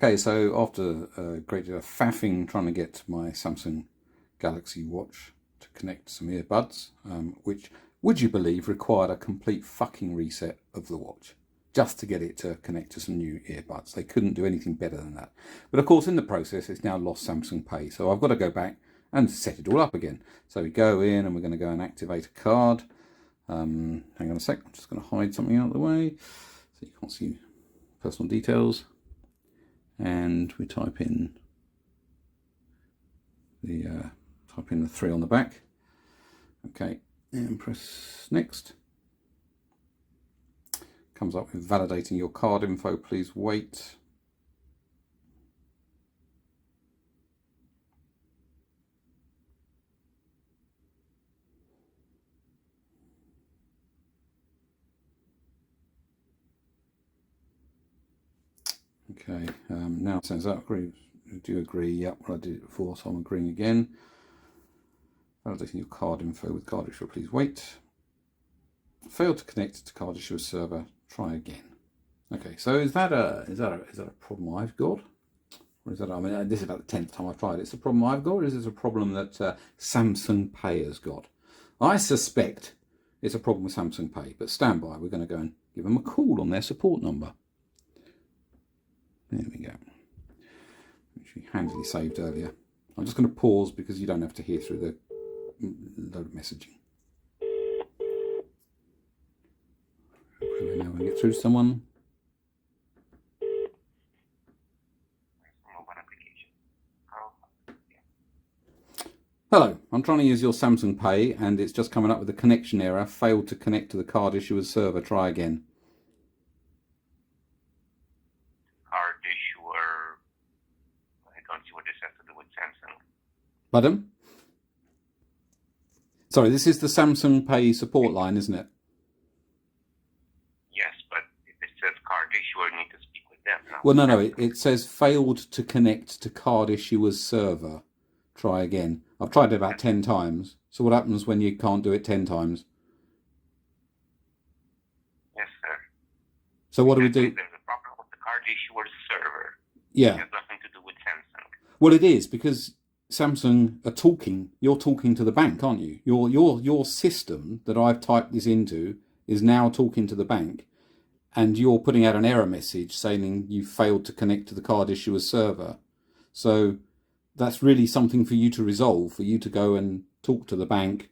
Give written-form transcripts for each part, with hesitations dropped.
Okay, so after a great deal of faffing trying to get my Samsung Galaxy Watch to connect some earbuds, which, would you believe, required a complete fucking reset of the watch just to get it to connect to some new earbuds. They couldn't do anything better than that. But of course, in the process, it's now lost Samsung Pay. So I've got to go back and set it all up again. So we go in and we're going to go and activate a card. Hang on a sec, I'm just going to hide something out of the way so you can't see personal details. And we type in the 3 on the back. Okay, and press next. Comes up with validating your card info, please wait. Okay, now it says agree. Do you agree? Yep, well, I did it before, so I'm agreeing again. Validating your card info with card issuer, please wait. Failed to connect to card issuer server. Try again. Okay, so is that a problem I've got, or is that, I mean, this is about the 10th time I've tried it. It's a problem I've got, or is this a problem that Samsung Pay has got? I suspect it's a problem with Samsung Pay, but stand by. We're going to go and give them a call on their support number. There we go. Which we handily saved earlier. I'm just going to pause because you don't have to hear through the load of messaging. Hopefully now we get through to someone. Hello, I'm trying to use your Samsung Pay and it's just coming up with a connection error. Failed to connect to the card issuer's server. Try again. Card issuer. I don't see what this has to do with Samsung. Pardon? Sorry, this is the Samsung Pay support line, isn't it? Yes, but if it says card issuer, you need to speak with them. No? Well, no, it says failed to connect to card issuer's server. Try again. I've tried it about 10 times. So what happens when you can't do it 10 times? Yes, sir. So what do we do? There's a problem with the card issuer's server. Yeah. It has nothing to do with Samsung. Well, it is, because Samsung are talking. You're talking to the bank, aren't you? Your system that I've typed this into is now talking to the bank, and you're putting out an error message saying you failed to connect to the card issuer's server. So that's really something for you to resolve, for you to go and talk to the bank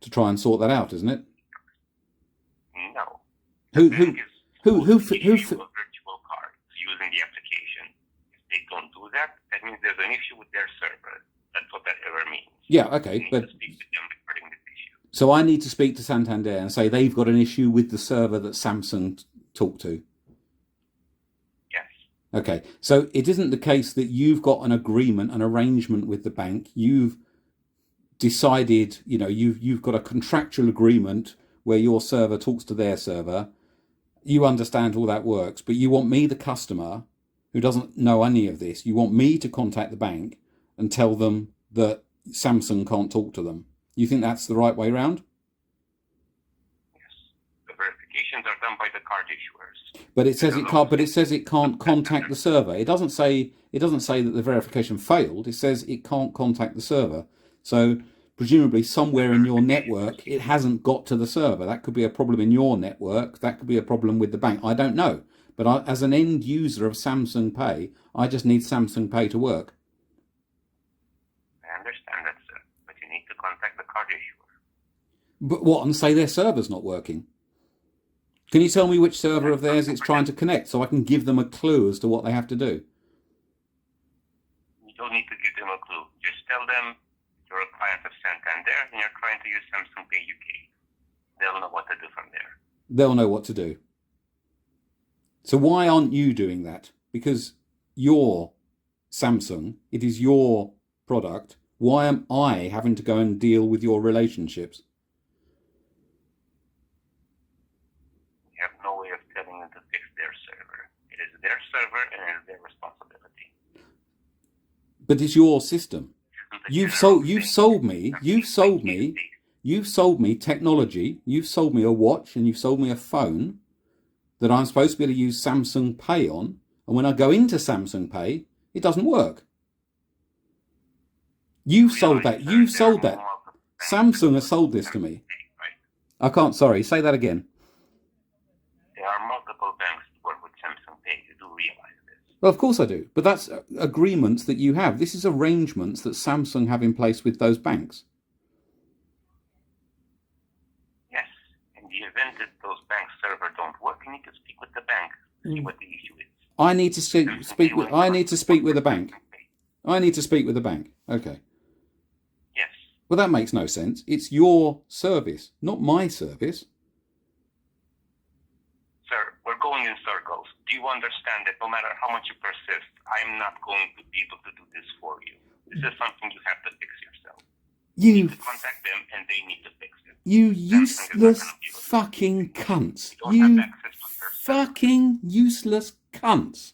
to try and sort that out, isn't it? No. Who issue a virtual card using the application. If they don't do that, that means there's an issue with their server. That's what that error means. Yeah, okay, but Speak to them regarding this issue. so I need to speak to Santander and say they've got an issue with the server that Samsung talked to. Yes. Okay, so it isn't the case that you've got an agreement, an arrangement with the bank. You've decided, you've got a contractual agreement where your server talks to their server. You understand all that works, but you want me, the customer, who doesn't know any of this, you want me to contact the bank and tell them that Samsung can't talk to them. You think that's the right way around? Yes. The verifications are done by the card issuers. But it says it can't. But it says it can't contact the server. It doesn't say that the verification failed. It says it can't contact the server. So presumably somewhere in your network it hasn't got to the server. That could be a problem in your network. That could be a problem with the bank. I don't know. But as an end user of Samsung Pay, I just need Samsung Pay to work. I understand that, sir. But you need to contact the card issuer. But what, and say their server's not working? Can you tell me which server of theirs it's trying to connect so I can give them a clue as to what they have to do? You don't need to give them a clue. Just tell them you're a client of Santander and you're trying to use Samsung Pay UK. They'll know what to do from there. They'll know what to do. So why aren't you doing that? Because you're Samsung, it is your product. Why am I having to go and deal with your relationships? We have no way of telling them to fix their server. It is their server and it is their responsibility. But it's your system. You've sold me technology, you've sold me a watch and you've sold me a phone that I'm supposed to be able to use Samsung Pay on. And when I go into Samsung Pay, it doesn't work. You've sold that. You've sold that. Samsung has sold this to me. I can't, sorry, say that again. There are multiple banks that work with Samsung Pay. You do realize this. Well, of course I do. But that's agreements that you have. This is arrangements that Samsung have in place with those banks. Yes. In the event that those banks' server don't work, you need to speak with the bank to see what the issue is. I need to speak with the bank. I need to speak with the bank. Okay. Yes. Well, that makes no sense. It's your service, not my service. Sir, we're going in circles. Do you understand that no matter how much you persist, I'm not going to be able to do this for you? This is something you have to fix yourself. You need to contact them and they need to fix it. You useless fucking cunts. You fucking useless cunts.